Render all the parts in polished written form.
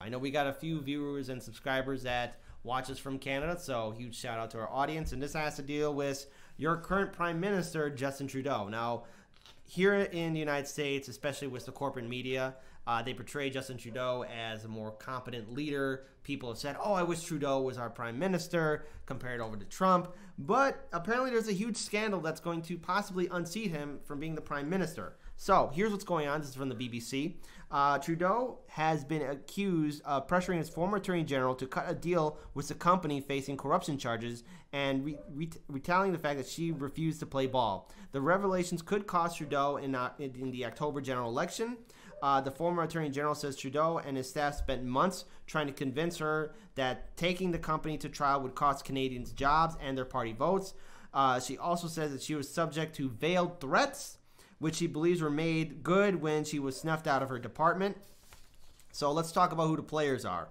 I know we got a few viewers and subscribers that watch us from Canada, so huge shout out to our audience. And this has to deal with your current Prime Minister, Justin Trudeau. Now, here in the United States, especially with the corporate media, they portray Justin Trudeau as a more competent leader. People have said, oh, I wish Trudeau was our prime minister, compared over to Trump. But apparently there's a huge scandal that's going to possibly unseat him from being the prime minister. So here's what's going on. This is from the BBC. Trudeau has been accused of pressuring his former attorney general to cut a deal with the company facing corruption charges and retaliating the fact that she refused to play ball. The revelations could cost Trudeau in the October general election. The former attorney general says Trudeau and his staff spent months trying to convince her that taking the company to trial would cost Canadians jobs and their party votes. She also says that she was subject to veiled threats, which she believes were made good when she was snuffed out of her department. So let's talk about who the players are.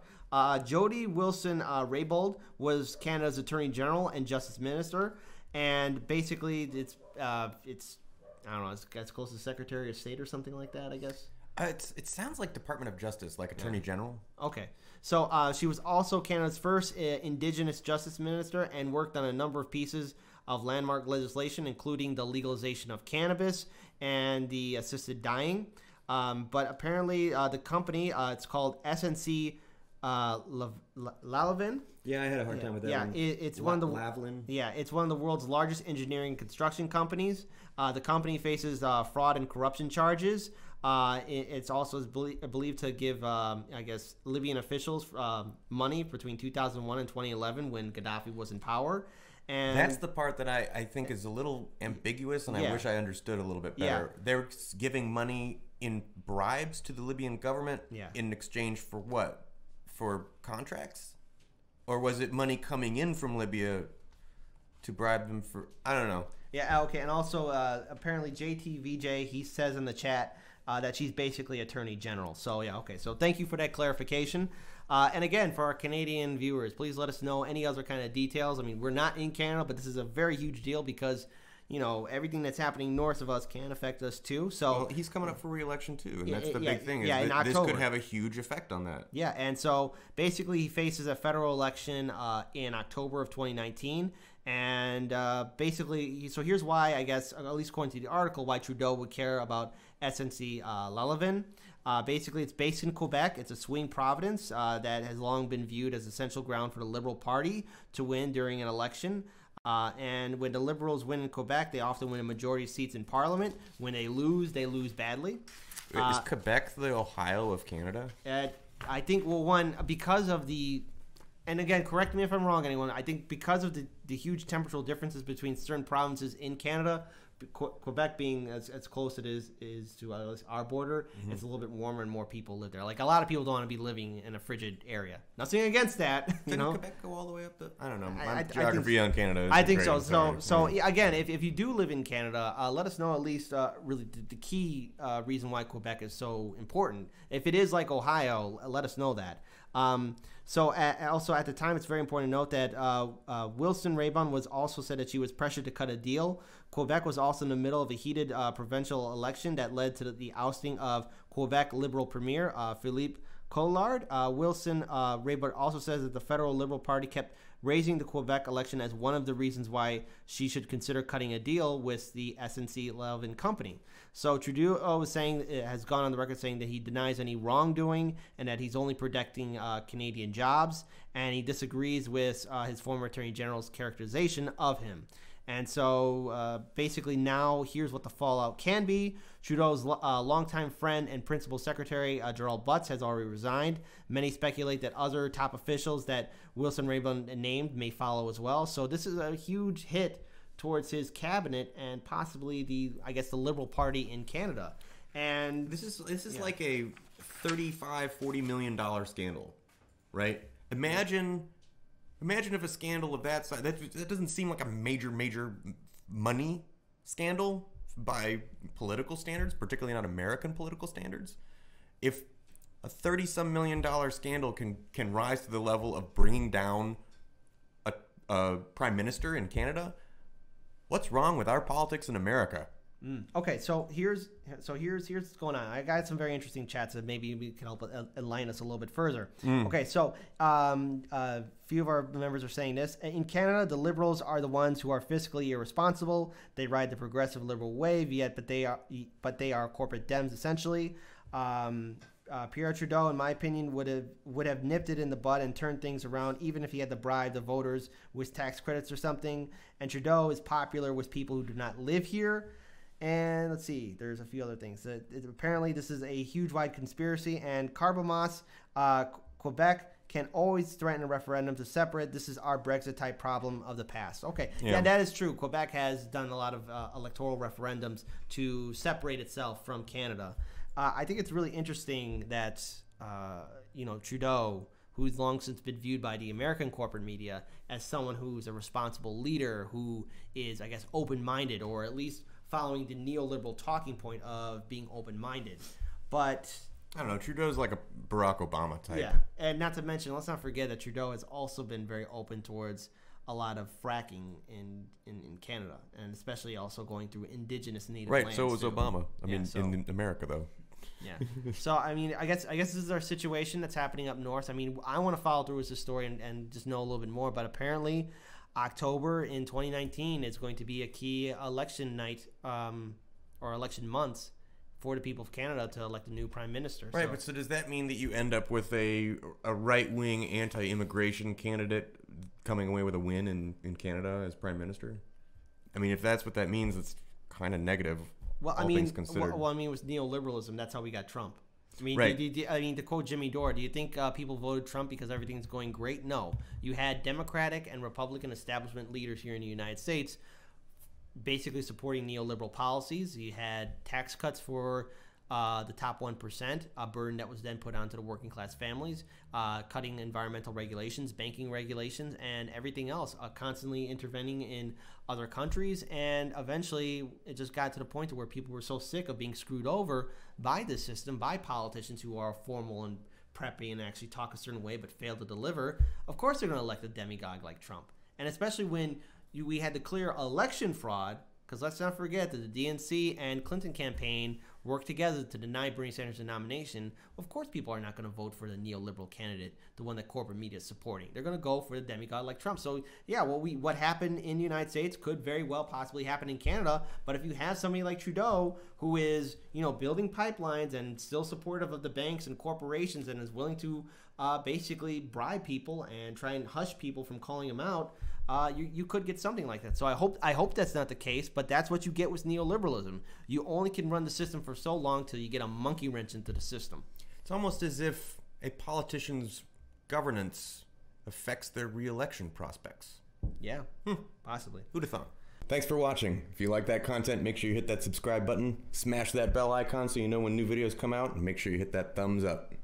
Jody Wilson-Raybould was Canada's Attorney General and Justice Minister, and basically it's I don't know, it's close to Secretary of State or something like that, I guess. It sounds like Department of Justice, like Attorney General. Okay. So she was also Canada's first Indigenous Justice Minister and worked on a number of pieces of landmark legislation, including the legalization of cannabis and the assisted dying. But apparently the company, it's called snc-lavalin. Yeah, I had a hard time with that. Yeah, one. It's one of the Lavalin. Yeah, it's one of the world's largest engineering and construction companies. The company faces fraud and corruption charges. It's also believed to give, I guess, Libyan officials money between 2001 and 2011 when Gaddafi was in power. And that's the part that I think is a little ambiguous, and I wish I understood a little bit better. Yeah. They're giving money in bribes to the Libyan government in exchange for what? For contracts? Or was it money coming in from Libya to bribe them for... I don't know. Yeah, okay. And also, apparently, JTVJ, he says in the chat that she's basically Attorney General. So, yeah, okay. So, thank you for that clarification. And again, for our Canadian viewers, please let us know any other kind of details. I mean, we're not in Canada, but this is a very huge deal because, you know, everything that's happening north of us can affect us too. So well, he's coming up for re-election too, and that's the big thing. Yeah, is this could have a huge effect on that. Yeah, and so basically he faces a federal election in October of 2019. And basically, so here's why, I guess, at least according to the article, why Trudeau would care about snc-lavalin. Basically, it's based in Quebec. It's a swing province that has long been viewed as essential ground for the Liberal Party to win during an election. And when the Liberals win in Quebec, they often win a majority of seats in Parliament. When they lose badly. Is Quebec the Ohio of Canada? I think, well, one, because of the... And again, correct me if I'm wrong, anyone. I think because of the huge temperatural differences between certain provinces in Canada, Quebec being as close it is to our border, it's a little bit warmer and more people live there. Like, a lot of people don't want to be living in a frigid area. Nothing against that, you know. Quebec go all the way up the... I don't know. My geography on Canada is I think so. So again, if you do live in Canada, let us know at least really the key reason why Quebec is so important. If it is like Ohio, let us know that. Also at the time, it's very important to note that Wilson-Raybould was also said that she was pressured to cut a deal. Quebec was also in the middle of a heated provincial election that led to the ousting of Quebec Liberal Premier Philippe Collard. Wilson-Raybould also says that the federal Liberal Party kept raising the Quebec election as one of the reasons why she should consider cutting a deal with the snc-lavalin company. So Trudeau has gone on the record saying that he denies any wrongdoing and that he's only protecting Canadian jobs, and he disagrees with his former Attorney General's characterization of him. And so basically now here's what the fallout can be. Trudeau's longtime friend and principal secretary, Gerald Butts, has already resigned. Many speculate that other top officials that Wilson-Raybould named may follow as well. So this is a huge hit towards his cabinet and possibly the Liberal Party in Canada. And this is like a $35-40 million scandal, right? Imagine if a scandal of that size, that doesn't seem like a major money scandal by political standards, particularly not American political standards. If a $30-some million scandal can rise to the level of bringing down a prime minister in Canada, what's wrong with our politics in America? Okay, so here's what's going on. I got some very interesting chats that maybe we can help enlighten us a little bit further. Okay, so a few of our members are saying this. In Canada, the Liberals are the ones who are fiscally irresponsible. They ride the progressive Liberal wave, but they are corporate Dems essentially. Pierre Trudeau, in my opinion, would have nipped it in the bud and turned things around, even if he had to bribe the voters with tax credits or something. And Trudeau is popular with people who do not live here. And let's see, there's a few other things. Apparently, this is a huge wide conspiracy. And Carbomos, Quebec can always threaten a referendum to separate. This is our Brexit type problem of the past. Okay, yeah, that is true. Quebec has done a lot of electoral referendums to separate itself from Canada. I think it's really interesting that Trudeau, who's long since been viewed by the American corporate media as someone who's a responsible leader, who is, I guess, open-minded, or at least following the neoliberal talking point of being open-minded. But I don't know, Trudeau's like a Barack Obama type. Yeah, and not to mention, let's not forget that Trudeau has also been very open towards a lot of fracking in Canada, and especially also going through indigenous native lands. Right, so was Obama. I mean, in America, though. Yeah. So, I mean, I guess this is our situation that's happening up north. I mean, I want to follow through with this story and just know a little bit more, but apparently October in 2019 is going to be a key election night or election months for the people of Canada to elect a new prime minister. Right, but so does that mean that you end up with a right-wing anti-immigration candidate coming away with a win in Canada as prime minister? I mean, if that's what that means, it's kind of negative. Well, all things considered. Well, I mean, with neoliberalism, that's how we got Trump. I mean, right. To quote Jimmy Dore, do you think people voted Trump because everything's going great? No. You had Democratic and Republican establishment leaders here in the United States basically supporting neoliberal policies. You had tax cuts for the top 1%, a burden that was then put onto the working class families, cutting environmental regulations, banking regulations, and everything else, constantly intervening in other countries. And eventually it just got to the point to where people were so sick of being screwed over by the system, by politicians who are formal and preppy and actually talk a certain way but fail to deliver. Of course they're going to elect a demagogue like Trump. And especially when we had to clear election fraud, because let's not forget that the DNC and Clinton campaign worked together to deny Bernie Sanders the nomination. Of course people are not going to vote for the neoliberal candidate, the one that corporate media is supporting. They're going to go for the demigod like Trump. So yeah, what happened in the United States could very well possibly happen in Canada. But if you have somebody like Trudeau who is, building pipelines and still supportive of the banks and corporations and is willing to basically bribe people and try and hush people from calling him out, you could get something like that. So I hope that's not the case, but that's what you get with neoliberalism. You only can run the system for so long till you get a monkey wrench into the system. It's almost as if a politician's governance affects their re-election prospects. Yeah, possibly. Who'd have thought? Thanks for watching. If you like that content, make sure you hit that subscribe button, smash that bell icon so you know when new videos come out, and make sure you hit that thumbs up.